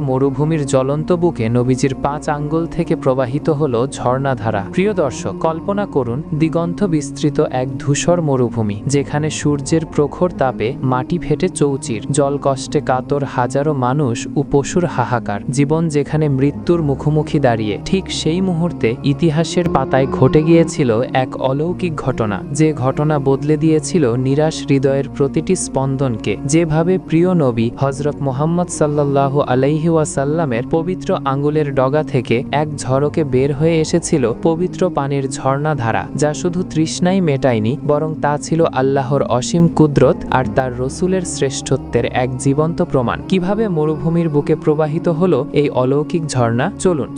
মরুভূমির জ্বলন্ত বুকে নবীজির 5 আঙ্গুল থেকে প্রবাহিত হলো ঝর্ণাধারা। প্রিয় দর্শক, কল্পনা করুন দিগন্ত বিস্তৃত এক ধূসর মরুভূমি, যেখানে সূর্যের প্রখর তাপে মাটি ফেটে চৌচির, জল কষ্টে কাতর হাজারো মানুষ ও পশুর হাহাকার, জীবন যেখানে মৃত্যুর মুখোমুখি দাঁড়িয়ে। ঠিক সেই মুহূর্তে ইতিহাসের পাতায় ঘটে গিয়েছিল এক অলৌকিক ঘটনা, যে ঘটনা বদলে দিয়েছিল নিরাশ হৃদয়ের প্রতিটি স্পন্দনকে। যেভাবে প্রিয় নবী হযরত মুহাম্মদ সাল্লাল্লাহু আলাইহি ওয়াসাল্লামের পবিত্র আঙ্গুলের ডগা থেকে এক ঝরকে বের হয়ে এসেছিল পবিত্র পানির ঝর্ণাধারা, যা শুধু তৃষ্ণাই মেটায়নি, বরং তা ছিল আল্লাহর অসীম কুদরত আর তার রসুলের শ্রেষ্ঠত্বের এক জীবন্ত প্রমাণ। কিভাবে মরুভূমির বুকে প্রবাহিত হলো এই অলৌকিক ঝর্ণা?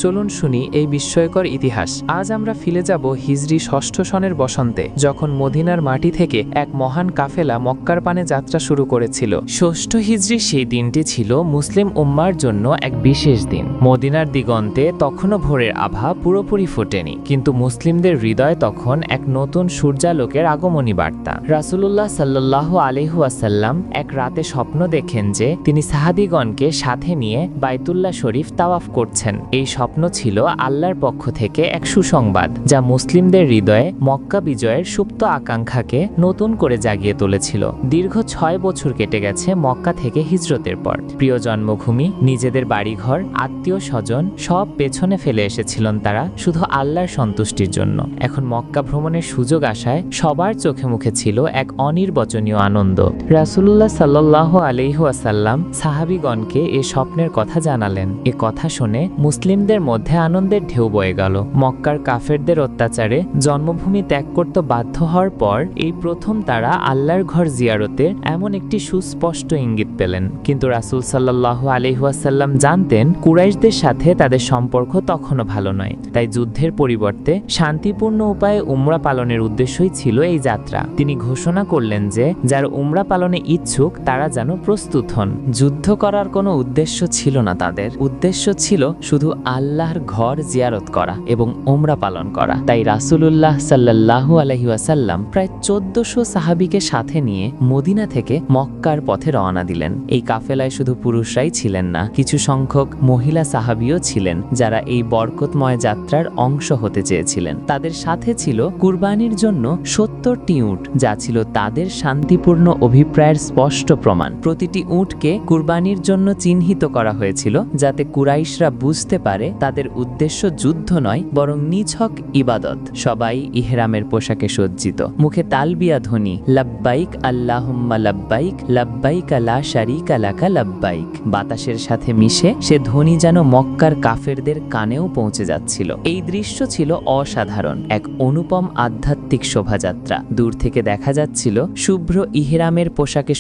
চলুন শুনি এই বিস্ময়কর ইতিহাস। আজ আমরা ফিরে যাব হিজরি 6ষ্ঠ সনের বসন্তে, যখন মদিনার মাটি থেকে এক মহান কাফেলা মক্কার পানে যাত্রা শুরু করেছিল। 6ষ্ঠ হিজরি সেই দিনটি ছিল মুসলিম উম্মার জন্য এক বিশেষ দিন। মদিনার দিগন্তে তখনও ভোরের আভা পুরোপুরি ফোটেনি, কিন্তু মুসলিমদের হৃদয় তখন এক নতুন সূর্যালোকের আগমনী বার্তা। রাসূলুল্লাহ সাল্লাল্লাহু আলাইহি ওয়াসাল্লাম এক রাতে স্বপ্ন দেখেন যে তিনি সাহাবীগণকে সাথে নিয়ে বাইতুল্লাহ শরীফ তাওয়াফ করছেন। এই স্বপ্ন ছিল আল্লাহর পক্ষ থেকে এক সুসংবাদ, যা মুসলিমদের হৃদয়ে মক্কা বিজয়ের সুপ্ত আকাঙ্ক্ষাকে নতুন করে জাগিয়ে তুলেছিল। দীর্ঘ 6 বছর কেটে গেছে মক্কা থেকে হিজরতের পর। প্রিয় জন্মভূমি, নিজেদের বাড়িঘর, আত্মীয় স্বজন সব পেছনে ফেলে এসেছিলেন তারা শুধু আল্লাহর সন্তুষ্টির জন্য। এখন মক্কা ভ্রমণের সুযোগ আসায় সবার চোখে মুখে ছিল এক অনির্বচনীয় আনন্দ। রাসূলুল্লাহ সাল্লাল্লাহু আলাইহি ওয়াসাল্লাম সাহাবীগণকে এ স্বপ্নের কথা জানালেন। এ কথা শুনে মুসলিমদের মধ্যে আনন্দের ঢেউ বয়ে গেল। মক্কার কাফেরদের অত্যাচারে জন্মভূমি ত্যাগ করতে বাধ্য হওয়ার পর এই প্রথম তারা আল্লাহর ঘর জিয়ারতের এমন একটি সুস্পষ্ট ইঙ্গিত পেলেন। কিন্তু রাসূল সাল্লাল্লাহু আলাইহি ওয়াসাল্লাম জানতেন কুরাইশদের সাথে তাদের সম্পর্ক তখনও ভালো নয়। তাই যুদ্ধের পরিবর্তে শান্তিপূর্ণ উপায়ে উমরা পালনের উদ্দেশ্যই ছিল এই যাত্রা। তিনি ঘোষণা করলেন যে যারা উমরা পালনে ইচ্ছুক তারা যেন প্রস্তুত হন। যুদ্ধ করার কোনো উদ্দেশ্য ছিল না তাদের, উদ্দেশ্য ছিল শুধু আল্লাহর ঘর জিয়ারত করা এবং উমরা পালন করা। তাই রাসূলুল্লাহ সাল্লাল্লাহু আলাইহি ওয়াসাল্লাম প্রায় 1400 সাহাবীকে সাথে নিয়ে মদিনা থেকে মক্কার পথে রওনা দিলেন। এই কাফেলায় শুধু পুরুষরাই ছিলেন না, কিছু সংখ্যক মহিলা সাহাবীও ছিলেন যারা এই বরকতময় যাত্রার অংশ হতে চেয়েছিলেন। তাদের সাথে ছিল কুরবানির জন্য 70টি উট, যা ছিল তাদের শান্তিপূর্ণ অভিপ্রায়ের স্পষ্ট প্রমাণ। প্রতিটি উটকে কুরবানির জন্য চিহ্নিত করা হয়েছিল, যাতে কুরাইশরা বুঝতে পারে তাদের উদ্দেশ্য যুদ্ধ নয় বরং নিছক ইবাদত। সবাই ইহরামের পোশাকে সজ্জিত, মুখে তালবিয়া ধ্বনি, লাব্বাইক আল্লাহুম্মা লাব্বাইক, লাব্বাইক লা শারীকা লাকা লাব্বাইক, বাতাসের সাথে মিশে সে ধ্বনি যেন মক্কার কাফেরদের কানেও পৌঁছে যাচ্ছিল। এই দৃশ্য ছিল অসাধারণ, এক অনুপম আধ্যাত্মিক শোভাযাত্রা। দূর থেকে দেখা যাচ্ছিল শুভ্র ইহরামের পোশাকে